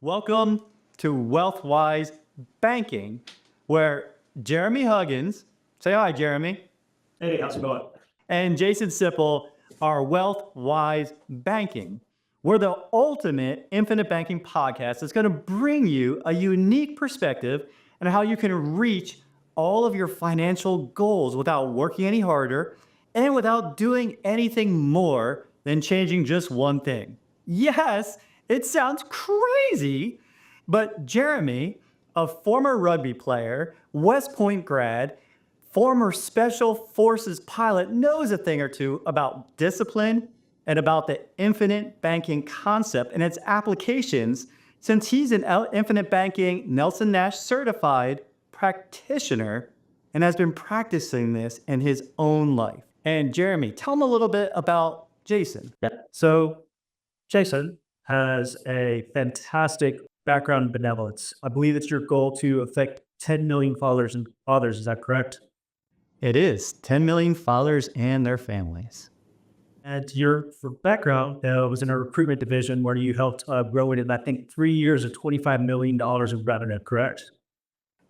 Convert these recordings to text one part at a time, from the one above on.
Welcome to WealthWise Banking, where Jeremy Huggins, say hi, Jeremy, Hey, how's it going? and Jason Sipple are WealthWise Banking. We're the ultimate infinite banking podcast that's going to bring you a unique perspective on how you can reach all of your financial goals without working any harder and without doing anything more than changing just one thing. Yes, it sounds crazy, but Jeremy, a former rugby player, West Point grad, former Special Forces pilot, knows a thing or two about discipline and about the infinite banking concept and its applications, since he's an infinite banking Nelson Nash certified practitioner and has been practicing this in his own life. And Jeremy, tell him a little bit about Jason. So Jason has a fantastic background in benevolence. I believe it's your goal to affect 10 million fathers and fathers. Is that correct? It is 10 million fathers and their families. And your background was in a recruitment division where you helped grow it in, I think, 3 years of $25 million in revenue, correct?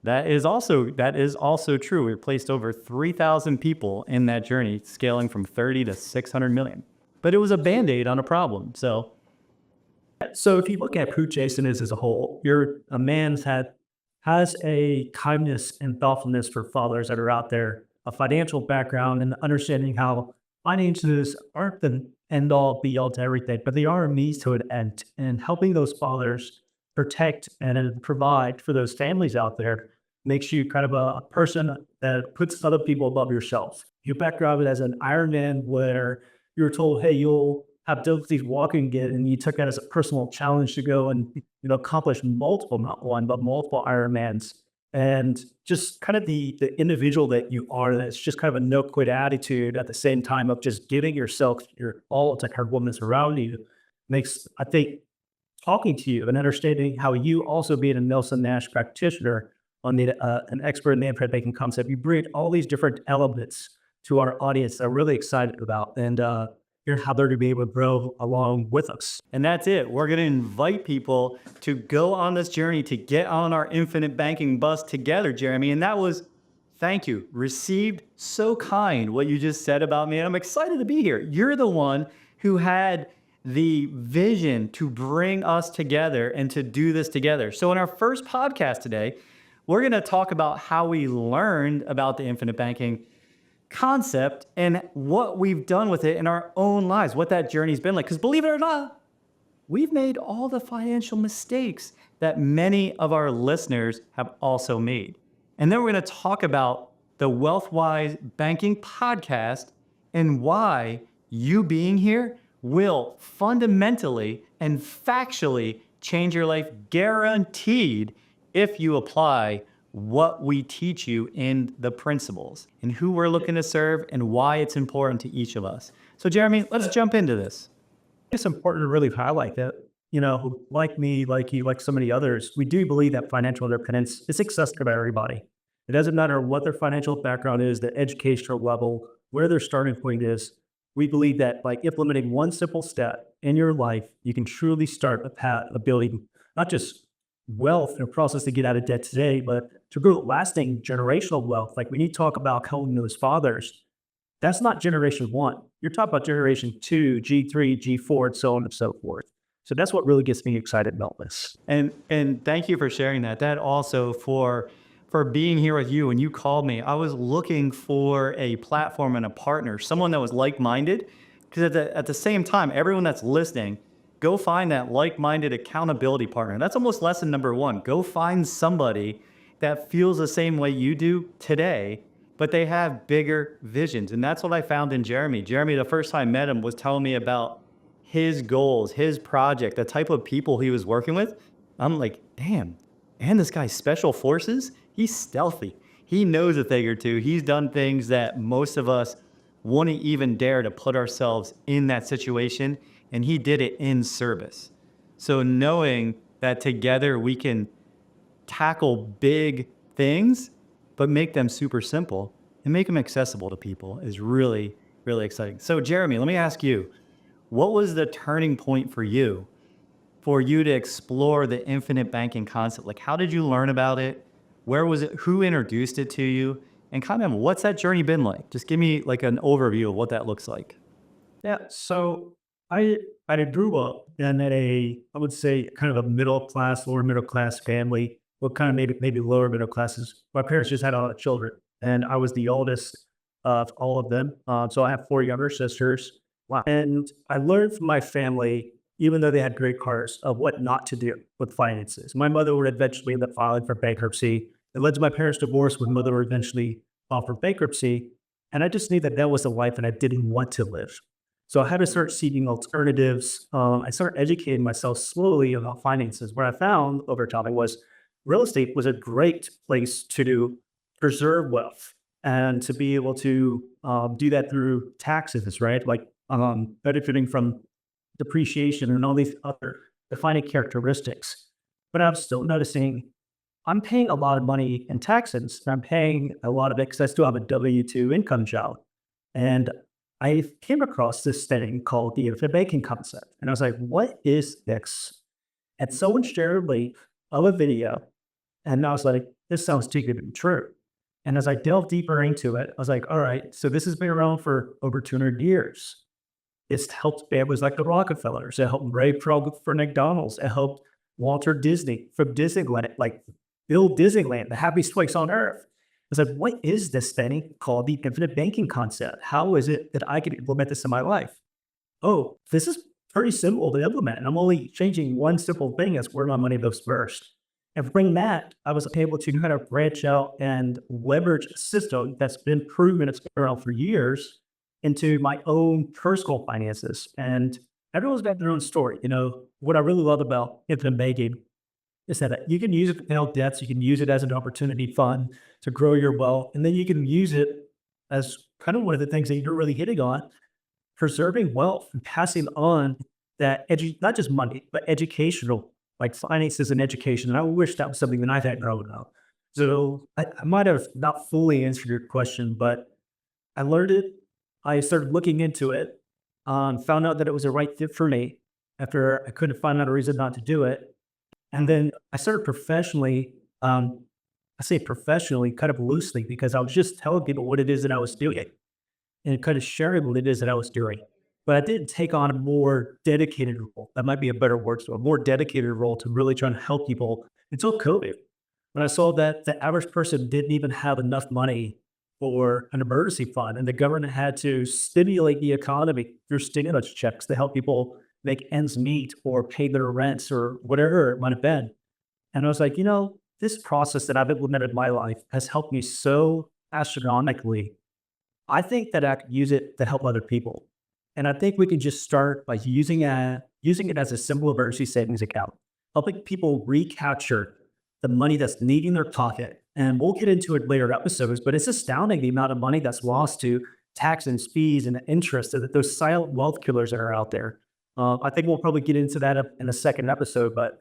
That is also true. We replaced over 3,000 people in that journey, scaling from 30 to 600 million. But it was a Band-Aid on a problem. So if you look at who Jason is as a whole, you're a man that has a kindness and thoughtfulness for fathers that are out there, a financial background and understanding how finances aren't the end all be all to everything, but they are a means to an end, and helping those fathers protect and provide for those families out there makes you kind of a person that puts other people above yourself. Your background as an Ironman where you were told, hey, you'll have difficulties walking again, and you took that as a personal challenge to go and accomplish multiple, not one, but multiple Ironmans. And just kind of the individual that you are, that's just kind of a no quit attitude at the same time of just giving yourself your all to her women around you makes, I think, talking to you and understanding how you also being a Nelson Nash practitioner on an expert in the infinite banking concept, you bring all these different elements to our audience that I'm really excited about, and here's how they're going to be able to grow along with us. and that's it. We're going to invite people to go on this journey to get on our infinite banking bus together, Jeremy. And that was, thank you, received so kind what you just said about me. And I'm excited to be here. You're the one who had the vision to bring us together and to do this together. So in our first podcast today, we're going to talk about how we learned about the infinite banking concept and what we've done with it in our own lives, what that journey's been like. Because believe it or not, we've made all the financial mistakes that many of our listeners have also made. And then we're going to talk about the WealthWise Banking Podcast and why you being here will fundamentally and factually change your life, guaranteed, if you apply what we teach you in the principles and who we're looking to serve and why it's important to each of us. So Jeremy, let's jump into this. It's important to really highlight that, like me, like you, like so many others, we do believe that financial independence is accessible to everybody. It doesn't matter what their financial background is, the educational level, where their starting point is. We believe that by implementing one simple step in your life, you can truly start a path of building not just wealth and a process to get out of debt today, but to grow lasting generational wealth. Like when you talk about helping those fathers, that's not generation one. You're talking about generation 2, G3, G4, and so on and so forth. So that's what really gets me excited about this. And thank you for sharing that. That also for being here with you. When you called me, I was looking for a platform and a partner, someone that was like-minded, because at the same time, everyone that's listening, go find that like-minded accountability partner. That's almost lesson number one. Go find somebody that feels the same way you do today, but they have bigger visions. And that's what I found in Jeremy. Jeremy, the first time I met him, was telling me about his goals, his project, the type of people he was working with. I'm like, damn, and this guy's Special Forces, he's stealthy. He knows a thing or two. He's done things that most of us wouldn't even dare to put ourselves in that situation. And he did it in service. So knowing that together we can tackle big things, but make them super simple and make them accessible to people is really, really exciting. So Jeremy, let me ask you, what was the turning point for you for you to explore the infinite banking concept? Like, how did you learn about it? Where was it? Who introduced it to you? And kind of what's that journey been like? Just give me like an overview of what that looks like. Yeah. So I I grew up in I would say kind of a middle class, lower middle class family. Well, kind of maybe lower middle classes. My parents just had a lot of children, and I was the oldest of all of them. So I have four younger sisters. Wow. And I learned from my family, even though they had great cars, of what not to do with finances. My mother would eventually end up filing for bankruptcy. It led to my parents' divorce when mother would eventually file for bankruptcy. And I just knew that that was a life and I didn't want to live. So I had to start seeking alternatives. I started educating myself slowly about finances. What I found over time was real estate was a great place to preserve wealth and to be able to do that through taxes, right? Like benefiting from depreciation and all these other defining characteristics. But I'm still noticing I'm paying a lot of money in taxes. And I'm paying a lot of it because I still have a W-2 income job. And I came across this thing called the infinite banking concept. And I was like, what is this? And someone shared a link of a video. And I was like, this sounds too good to be true. And as I delved deeper into it, I was like, all right, so this has been around for over 200 years. It's helped families like the Rockefellers. It helped Ray Kroc for McDonald's. It helped Walter Disney from Disneyland, like build Disneyland, the happiest place on earth. I said, what is this thing called the infinite banking concept? How is it that I can implement this in my life? Oh, this is pretty simple to implement. And I'm only changing one simple thing as where my money goes first. And from that, I was able to kind of branch out and leverage a system that's been proven, it's been around for years, into my own personal finances. And everyone's got their own story. You know, what I really love about infinite banking is that you can use it to pay out debts. You can use it as an opportunity fund to grow your wealth. And then you can use it as kind of one of the things that you're really hitting on, preserving wealth and passing on that, not just money, but educational, like finances and education. And I wish that was something that I've had growing up. So I might have not fully answered your question, but I learned it. I started looking into it, found out that it was the right fit for me after I couldn't find out a reason not to do it. And then I started professionally, I say professionally, kind of loosely, because I was just telling people what it is that I was doing and kind of sharing what it is that I was doing. But I didn't take on a more dedicated role. That might be a better word. So a more dedicated role to really trying to help people until COVID. When I saw that the average person didn't even have enough money for an emergency fund, and the government had to stimulate the economy through stimulus checks to help people make ends meet or pay their rents or whatever it might have been. And I was like, you know, this process that I've implemented in my life has helped me so astronomically. I think that I could use it to help other people. And I think we can just start by using it as a simple emergency savings account, helping people recapture the money that's leaving their pocket. And we'll get into it later episodes, but it's astounding the amount of money that's lost to taxes, fees, and interest, that those silent wealth killers that are out there. I think we'll probably get into that in a second episode, but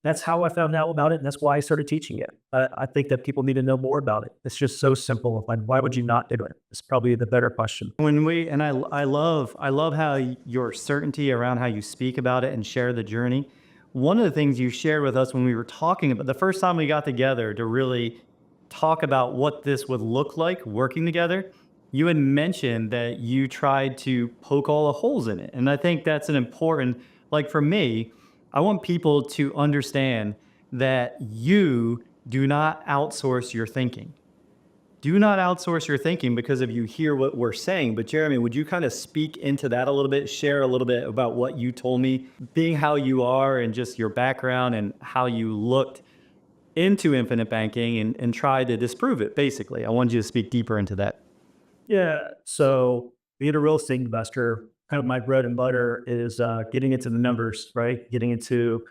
that's how I found out about it, and that's why I started teaching it. I think that people need to know more about it. It's just so simple. Like, why would you not do it? It's probably the better question. I love how your certainty around how you speak about it and share the journey. One of the things you shared with us when we were talking about the first time we got together to really talk about what this would look like working together, you had mentioned that you tried to poke all the holes in it. And I think that's an important, like for me, I want people to understand that you do not outsource your thinking. Do not outsource your thinking because of you hear what we're saying. But Jeremy, would you kind of speak into that a little bit, share a little bit about what you told me, being how you are and just your background and how you looked into infinite banking and tried to disprove it, basically. I wanted you to speak deeper into that. Yeah. So being a real estate investor, kind of my bread and butter is getting into the numbers, right? Getting into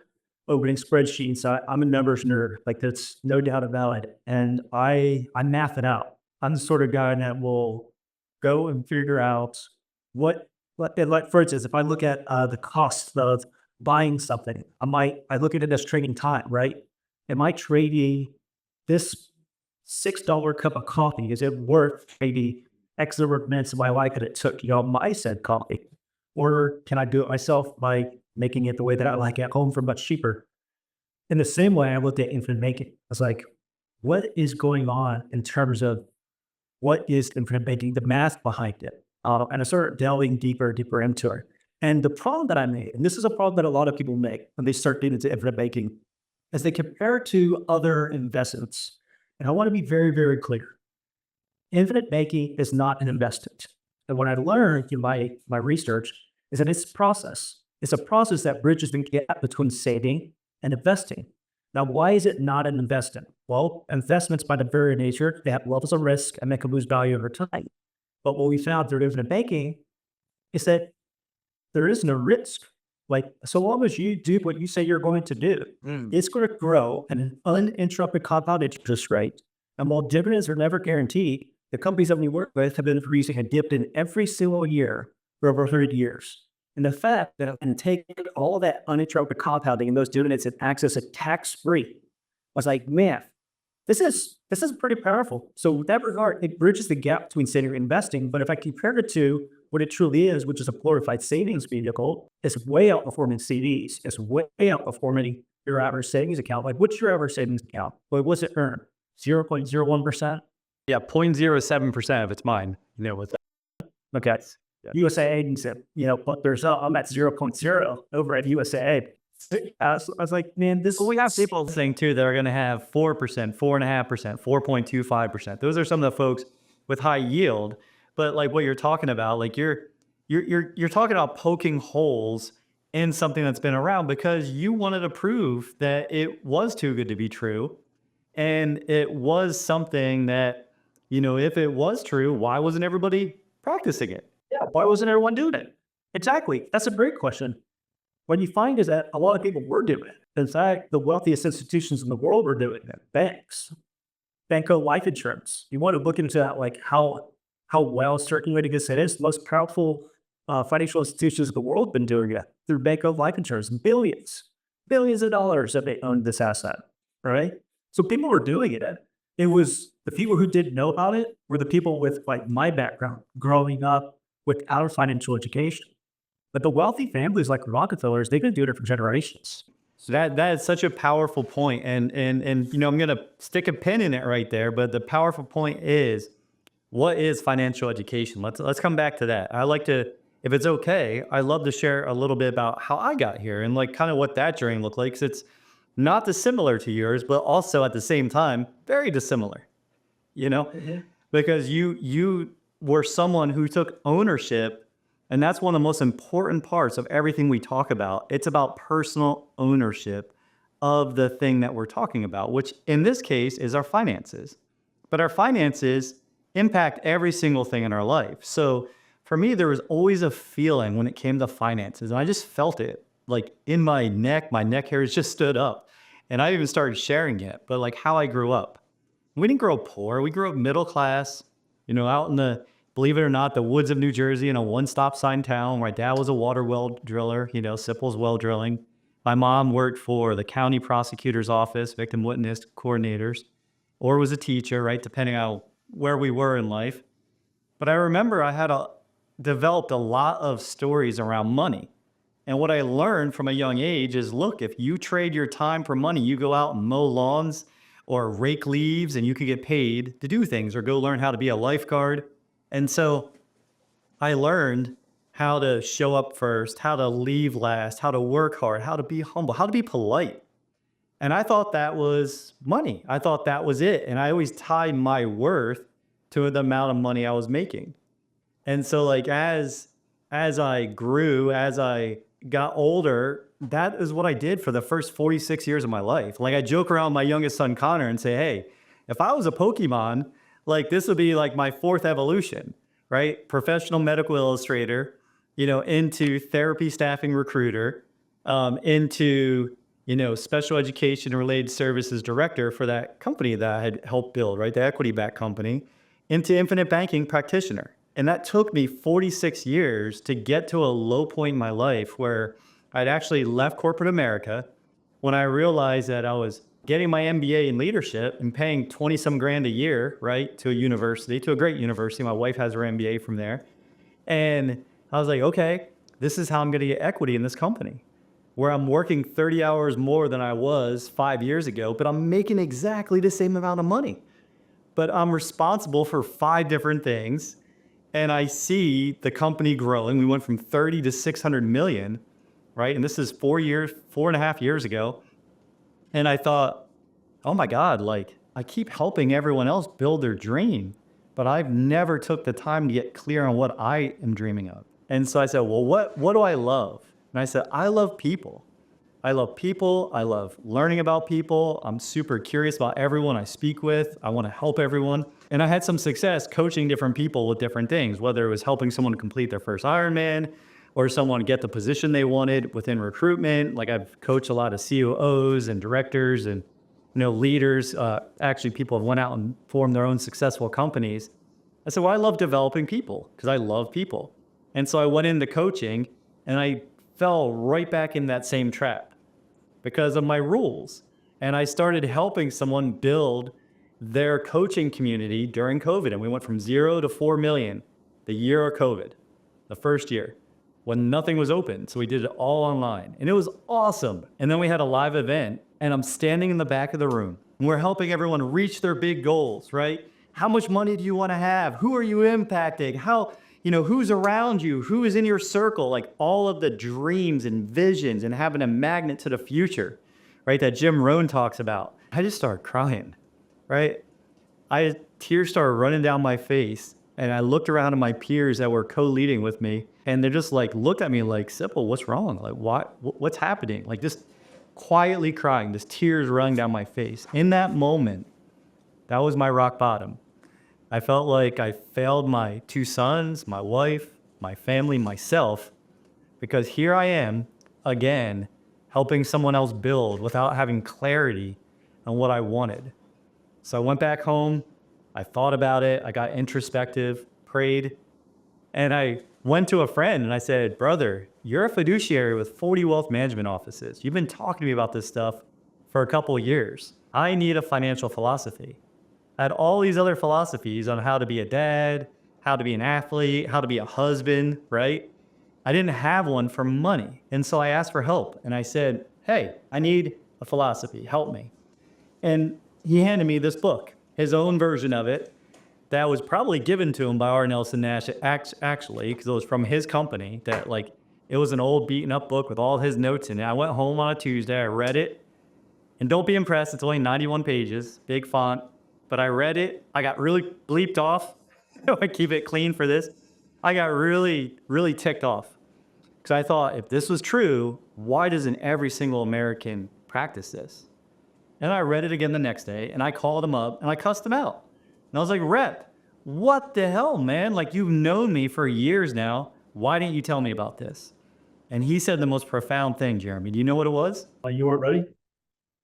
opening spreadsheets. I'm a numbers nerd, like that's no doubt about it. And I math it out. I'm the sort of guy that will go and figure out like for instance, if I look at the cost of buying something, I look at it as trading time, right? Am I trading this $6 cup of coffee? Is it worth maybe X number of minutes of my life that it took, my said coffee? Or can I do it myself by making it the way that I like at home for much cheaper. In the same way, I looked at infinite banking. I was like, what is going on in terms of what is infinite banking, the math behind it? And I started delving deeper into it. And the problem that I made, and this is a problem that a lot of people make when they start getting into infinite banking, is they compare it to other investments. And I want to be very clear. Infinite banking is not an investment. And what I learned in my research is that it's a process. It's a process that bridges the gap between saving and investing. Now, why is it not an investment? Well, investments by their very nature, they have levels of risk and they can lose value over time. But what we found through infinite banking is that there is no risk. Like, so long as you do what you say you're going to do, it's going to grow at an uninterrupted compound interest rate. And while dividends are never guaranteed, the companies that we work with have been producing a dividend every single year for over 100 years. And the fact that I can take all of that uninterrupted compounding and those dividends and access it tax-free, I was like, man, this is pretty powerful. So with that regard, it bridges the gap between saving and investing. But if I compare it to what it truly is, which is a glorified savings vehicle, it's way outperforming CDs. It's way outperforming your average savings account. Like, what's your average savings account? Like, what's it earn? 0.01%? Yeah, 0.07% of it's mine. You know, with Okay. USAA needs it, but I'm at 0.0 over at USAA. I was like, man, well, we have people saying too that are going to have 4%, 4.5%, 4.25%. Those are some of the folks with high yield. But like what you're talking about, like you're talking about poking holes in something that's been around because you wanted to prove that it was too good to be true, and it was something that, if it was true, why wasn't everybody practicing it? Yeah, why wasn't everyone doing it? Exactly. That's a great question. What you find is that a lot of people were doing it. In fact, the wealthiest institutions in the world were doing it. Banks, Banco Life Insurance. You want to look into that, like how well circulating this it is. The most powerful financial institutions in the world have been doing it through Banco Life Insurance. Billions of dollars that they owned this asset, right? So people were doing it. It was the people who didn't know about it were the people with like my background, growing up without a financial education. But the wealthy families like Rockefellers, they've been doing it for generations. So that is such a powerful point. And I'm going to stick a pin in it right there. But the powerful point is, what is financial education? Let's come back to that. I like to, if it's okay, I love to share a little bit about how I got here and like kind of what that journey looked like. 'Cause it's not dissimilar to yours, but also at the same time, very dissimilar, because you were someone who took ownership. And that's one of the most important parts of everything we talk about. It's about personal ownership of the thing that we're talking about, which in this case is our finances. But our finances impact every single thing in our life. So for me, there was always a feeling when it came to finances, and I just felt it like in my neck hairs just stood up. And I even started sharing it, but like how I grew up. We didn't grow up poor. We grew up middle class, out in the, believe it or not, the woods of New Jersey in a one-stop sign town. My dad was a water well driller, Sipple's well drilling. My mom worked for the county prosecutor's office, victim witness coordinators, or was a teacher, right, depending on where we were in life. But I remember I had developed a lot of stories around money. And what I learned from a young age is, look, if you trade your time for money, you go out and mow lawns or rake leaves and you could get paid to do things or go learn how to be a lifeguard. And so I learned how to show up first, how to leave last, how to work hard, how to be humble, how to be polite. And I thought that was money. I thought that was it. And I always tied my worth to the amount of money I was making. And so like as I grew, as I got older, that is what I did for the first 46 years of my life. Like I joke around with my youngest son, Connor, and say, hey, if I was a Pokemon, like this would be like my fourth evolution, right? Professional medical illustrator, into therapy staffing recruiter, into, special education related services director for that company that I had helped build, right? The equity backed company, into infinite banking practitioner. And that took me 46 years to get to a low point in my life where I'd actually left corporate America when I realized that I was getting my MBA in leadership and paying 20 some grand a year, right, to a great university. My wife has her MBA from there. And I was like, okay, this is how I'm going to get equity in this company. where I'm working 30 hours more than I was 5 years ago, but I'm making exactly the same amount of money. But I'm responsible for 5 different things. And I see the company growing. We went from 30 to 600 million, right? And this is 4 years, 4.5 years ago. And I thought, oh my God, like I keep helping everyone else build their dream, but I've never took the time to get clear on what I am dreaming of. And so I said, well, what do I love? And I said, I love people. I love people. I love learning about people. I'm super curious about everyone I speak with. I want to help everyone. And I had some success coaching different people with different things, whether it was helping someone complete their first Ironman or someone get the position they wanted within recruitment. Like I've coached a lot of COOs and directors and leaders. Actually, people have went out and formed their own successful companies. I said, well, I love developing people because I love people. And so I went into coaching and I fell right back in that same trap because of my rules. And I started helping someone build their coaching community during COVID. And we went from 0 to 4 million the year of COVID, the first year when nothing was open. So we did it all online and it was awesome. And then we had a live event and I'm standing in the back of the room and we're helping everyone reach their big goals, right? How much money do you want to have? Who are you impacting? Who's around you? Who is in your circle? Like all of the dreams and visions and having a magnet to the future, right? That Jim Rohn talks about. I just started crying, right? Tears started running down my face and I looked around at my peers that were co-leading with me and they're just like, looked at me like, Sipple, what's wrong? Like, what's happening? Like just quietly crying, just tears running down my face. In that moment, that was my rock bottom. I felt like I failed my 2 sons, my wife, my family, myself, because here I am again, helping someone else build without having clarity on what I wanted. So I went back home, I thought about it, I got introspective, prayed, and I went to a friend and I said, brother, you're a fiduciary with 40 wealth management offices. You've been talking to me about this stuff for a couple of years. I need a financial philosophy. I had all these other philosophies on how to be a dad, how to be an athlete, how to be a husband, right? I didn't have one for money. And so I asked for help and I said, hey, I need a philosophy, help me. And he handed me this book, his own version of it, that was probably given to him by R. Nelson Nash, actually, because it was from his company, that like, it was an old beaten up book with all his notes in it. I went home on a Tuesday, I read it, and don't be impressed, it's only 91 pages, big font, but I read it, I got really bleeped off. I keep it clean for this. I got really, really ticked off. Because I thought, if this was true, why doesn't every single American practice this? And I read it again the next day, and I called him up, and I cussed him out. And I was like, Rep, what the hell, man? Like, you've known me for years now. Why didn't you tell me about this? And he said the most profound thing, Jeremy. Do you know what it was? You weren't ready?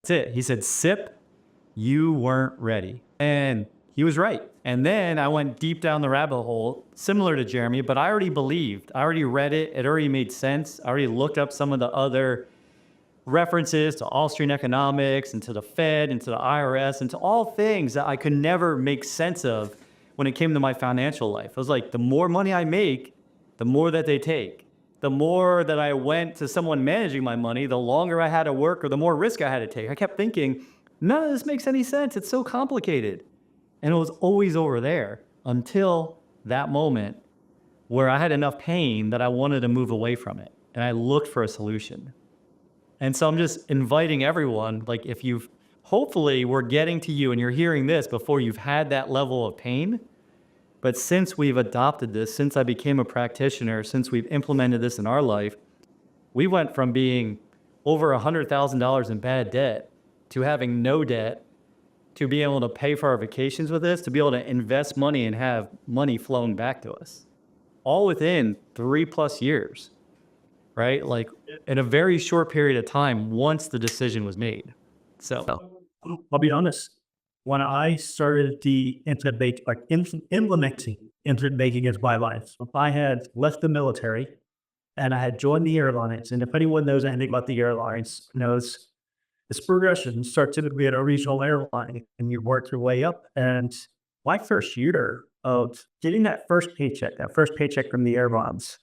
That's it. He said, Sip, you weren't ready. And he was right. And then I went deep down the rabbit hole, similar to Jeremy, but I already believed. I already read it. It already made sense. I already looked up some of the other references to Austrian economics and to the Fed and to the IRS and to all things that I could never make sense of when it came to my financial life. I was like, the more money I make, the more that they take. The more that I went to someone managing my money, the longer I had to work or the more risk I had to take. I kept thinking, none of this makes any sense. It's so complicated. And it was always over there until that moment where I had enough pain that I wanted to move away from it. And I looked for a solution. And so I'm just inviting everyone, like if you've, hopefully we're getting to you and you're hearing this before you've had that level of pain. But since we've adopted this, since I became a practitioner, since we've implemented this in our life, we went from being over $100,000 in bad debt to having no debt, to be able to pay for our vacations with this, to be able to invest money and have money flowing back to us, all within 3+ years, right? Like in a very short period of time, once the decision was made. So I'll be honest. When I started the implementing internet banking into my life, I had left the military and I had joined the airlines. And if anyone knows anything about the airlines, knows this progression starts typically at a regional airline and you work your way up. And my first year of getting that first paycheck from the airlines,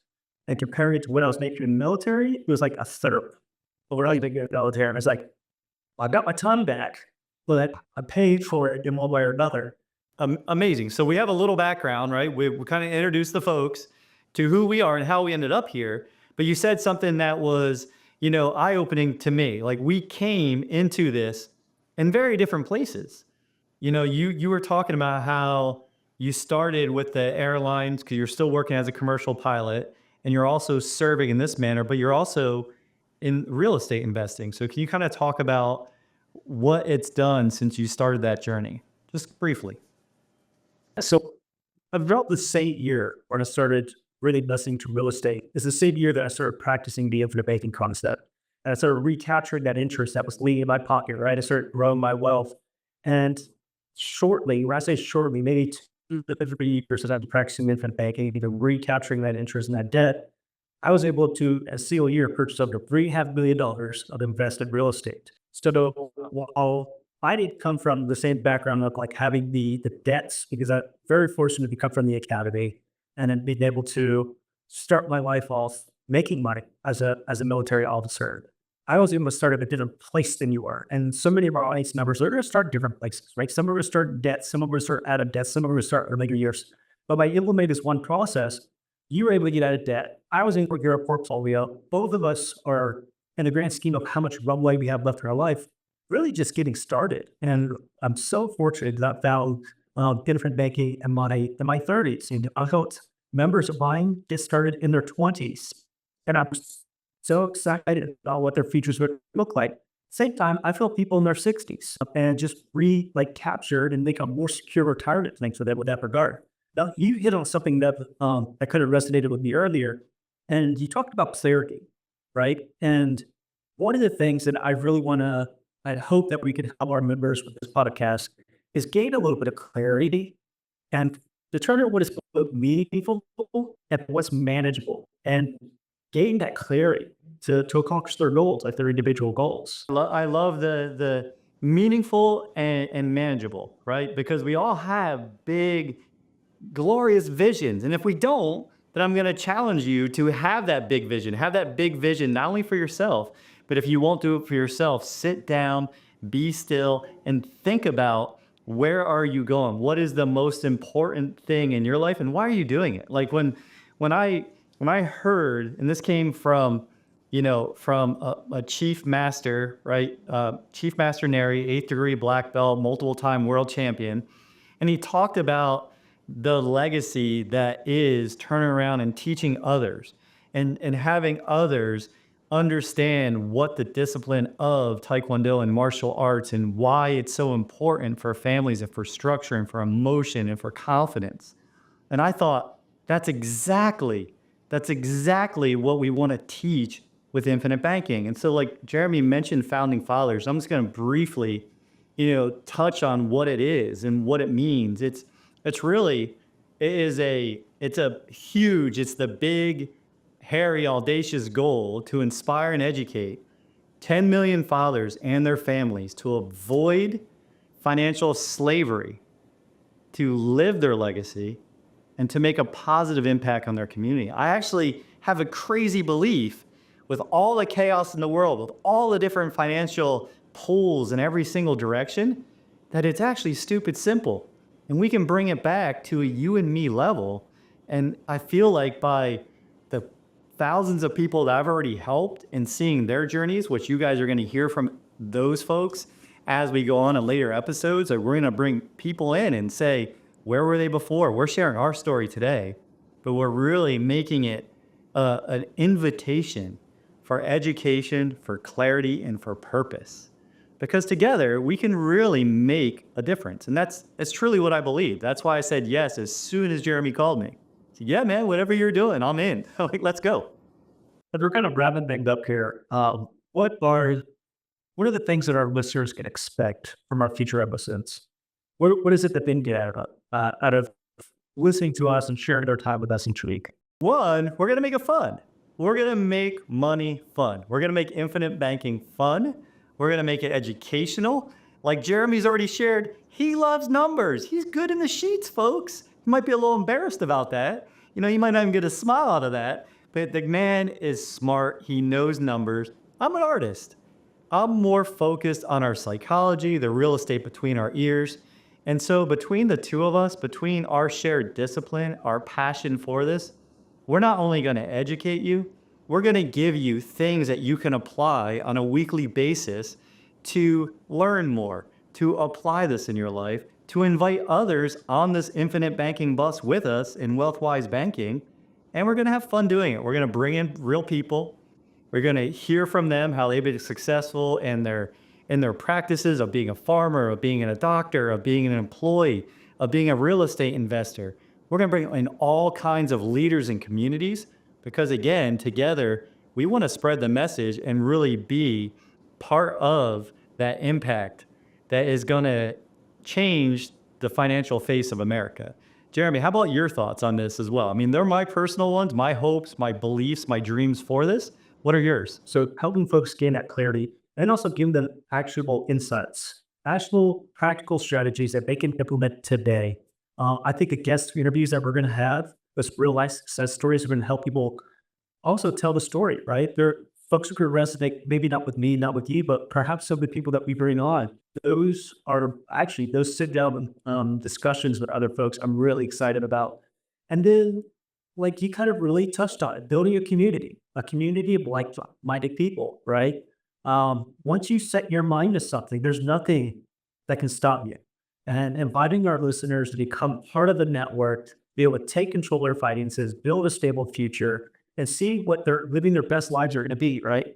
and comparing it to what I was making in the military, it was like a third. We're not even good military. And it's like, I got my time back, but I paid for it in one way or another. Amazing. So we have a little background, right? We kind of introduced the folks to who we are and how we ended up here. But you said something that was, eye opening to me. Like we came into this in very different places. You were talking about how you started with the airlines because you're still working as a commercial pilot and you're also serving in this manner, but you're also in real estate investing. So can you kind of talk about what it's done since you started that journey? Just briefly. So about the same year when I started really listening to real estate is the same year that I started practicing the infinite banking concept. And I started recapturing that interest that was leaving my pocket, right? I started growing my wealth. And shortly, when I say shortly, maybe 2 to 3 years as I was practicing infinite banking, either recapturing that interest in that debt, I was able to, a single year, purchase up to $3.5 million of invested real estate. So while I didn't come from the same background of like having the debts, because I'm very fortunate to come from the academy and then being able to start my life off making money as a military officer. I was able to start at a different place than you are. And so many of our audience members are going to start in different places, right? Some of us start in debt, some of us start out of debt, some of us start in later years. But by implementing this one process, you were able to get out of debt. I was able to get a portfolio. Both of us are, in the grand scheme of how much runway we have left in our life, really just getting started. And I'm so fortunate that I found different banking in my 30s. And I helped members of mine get started in their 20s. And I'm so excited about what their futures would look like. Same time, I feel people in their 60s and just captured and make a more secure retirement thing for them with that regard. Now, you hit on something that kind of resonated with me earlier, and you talked about clarity, right? And one of the things that I hope that we can help our members with this podcast is gain a little bit of clarity and determine what is both meaningful and what's manageable, and gain that clarity to accomplish their goals, like their individual goals. I love the meaningful and manageable, right? Because we all have big, glorious visions. And if we don't, then I'm going to challenge you to have that big vision, not only for yourself, but if you won't do it for yourself, sit down, be still, and think about where are you going? What is the most important thing in your life, and why are you doing it? Like when I heard, and this came from, from a chief master, right? Chief Master Neri, 8th degree black belt, multiple time world champion. And he talked about the legacy that is turning around and teaching others and having others understand what the discipline of Taekwondo and martial arts and why it's so important for families and for structure and for emotion and for confidence. And I thought that's exactly what we want to teach with infinite banking. And so like Jeremy mentioned founding fathers, I'm just going to briefly, touch on what it is and what it means. It's the big, hairy, audacious goal to inspire and educate 10 million fathers and their families to avoid financial slavery, to live their legacy, and to make a positive impact on their community. I actually have a crazy belief with all the chaos in the world, with all the different financial pulls in every single direction, that it's actually stupid simple. And we can bring it back to a you and me level. And I feel like by the thousands of people that I've already helped and seeing their journeys, which you guys are going to hear from those folks as we go on in later episodes, like we're going to bring people in and say, where were they before? We're sharing our story today, but we're really making it an invitation for education, for clarity, and for purpose. Because together we can really make a difference. And that's truly what I believe. That's why I said yes as soon as Jeremy called me. I said, yeah, man, whatever you're doing, I'm in. Like, let's go. But we're kind of wrapping things up here. What are the things that our listeners can expect from our future episodes? What is it that they can get out of listening to us and sharing their time with us each week? One, we're going to make it fun. We're going to make money fun. We're going to make infinite banking fun. We're going to make it educational. Like Jeremy's already shared, he loves numbers. He's good in the sheets, folks. You might be a little embarrassed about that. You might not even get a smile out of that. But the man is smart. He knows numbers. I'm an artist. I'm more focused on our psychology, the real estate between our ears. And so, between the two of us, between our shared discipline, our passion for this, we're not only going to educate you, we're going to give you things that you can apply on a weekly basis to learn more, to apply this in your life, to invite others on this infinite banking bus with us in WealthWise Banking. And we're going to have fun doing it. We're going to bring in real people. We're going to hear from them how they've been successful in their practices of being a farmer, of being a doctor, of being an employee, of being a real estate investor. We're going to bring in all kinds of leaders and communities because, again, together, we want to spread the message and really be part of that impact that is going to change the financial face of America. Jeremy, how about your thoughts on this as well? I mean, they're my personal ones, my hopes, my beliefs, my dreams for this. What are yours? So helping folks gain that clarity and also giving them actionable insights, actual practical strategies that they can implement today. I think the guest interviews that we're going to have, those real life success stories, are going to help people also tell the story, right? There are folks who could resonate, maybe not with me, not with you, but perhaps some of the people that we bring on. Those are actually those sit down discussions with other folks I'm really excited about. And then, like you kind of really touched on it, building a community of like minded people, right? Once you set your mind to something, there's nothing that can stop you. And inviting our listeners to become part of the network, be able to take control of their finances, build a stable future, and see what they're living their best lives are going to be, right?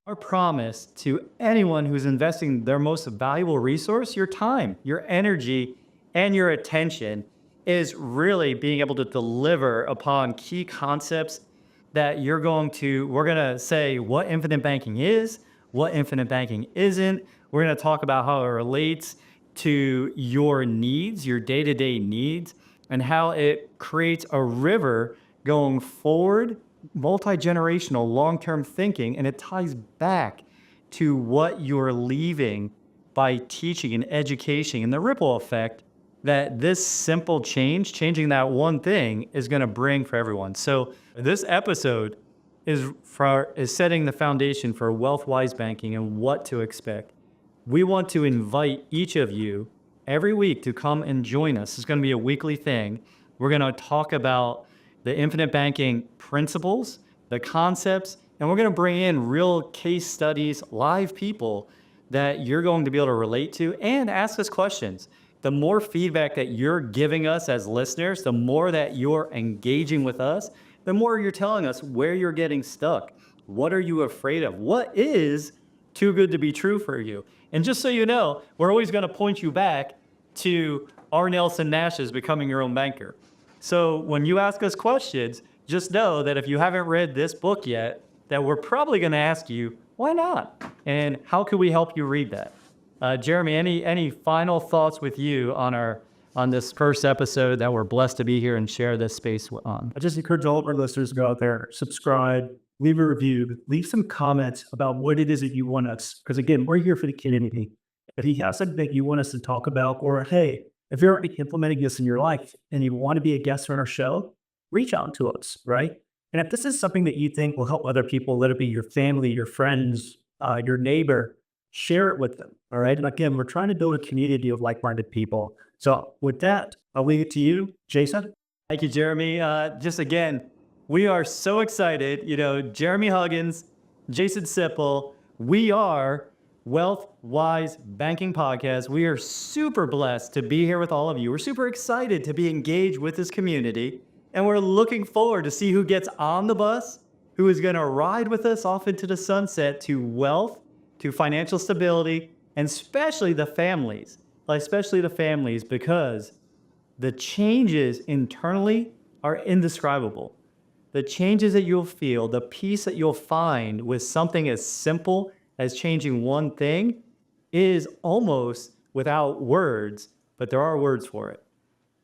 Our promise to anyone who's investing their most valuable resource, your time, your energy, and your attention, is really being able to deliver upon key concepts that we're going to say what infinite banking is, what infinite banking isn't. We're going to talk about how it relates to your needs, your day-to-day needs, and how it creates a river going forward, multi-generational, long-term thinking, and it ties back to what you're leaving by teaching and education and the ripple effect that this simple change, changing that one thing, is going to bring for everyone. So this episode is setting the foundation for wealth-wise banking and what to expect. We want to invite each of you every week to come and join us. It's going to be a weekly thing. We're going to talk about the infinite banking principles, the concepts, and we're going to bring in real case studies, live people that you're going to be able to relate to and ask us questions. The more feedback that you're giving us as listeners, the more that you're engaging with us, the more you're telling us where you're getting stuck. What are you afraid of? What is too good to be true for you? And just so you know, we're always going to point you back to R. Nelson Nash's Becoming Your Own Banker. So when you ask us questions, just know that if you haven't read this book yet, that we're probably going to ask you, why not? And how can we help you read that? Jeremy, any final thoughts with you on this first episode that we're blessed to be here and share this space on? I just encourage all of our listeners to go out there, subscribe, leave a review, leave some comments about what it is that you want us. Because again, we're here for the community. If you have something that you want us to talk about, or hey, if you're already implementing this in your life and you want to be a guest on our show, reach out to us, right? And if this is something that you think will help other people, let it be your family, your friends, your neighbor, share it with them, all right? And again, we're trying to build a community of like-minded people. So with that, I'll leave it to you, Jason. Thank you, Jeremy. Just again, we are so excited. Jeremy Huggins, Jason Sipple, we are WealthWise Banking Podcast. We are super blessed to be here with all of you. We're super excited to be engaged with this community, and we're looking forward to see who gets on the bus, who is going to ride with us off into the sunset to wealth, to financial stability, and especially the families, because the changes internally are indescribable. The changes that you'll feel, the peace that you'll find with something as simple as changing one thing is almost without words, but there are words for it.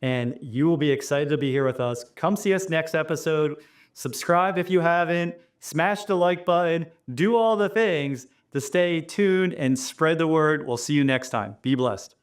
And you will be excited to be here with us. Come see us next episode. Subscribe if you haven't. Smash the like button. Do all the things to stay tuned and spread the word. We'll see you next time. Be blessed.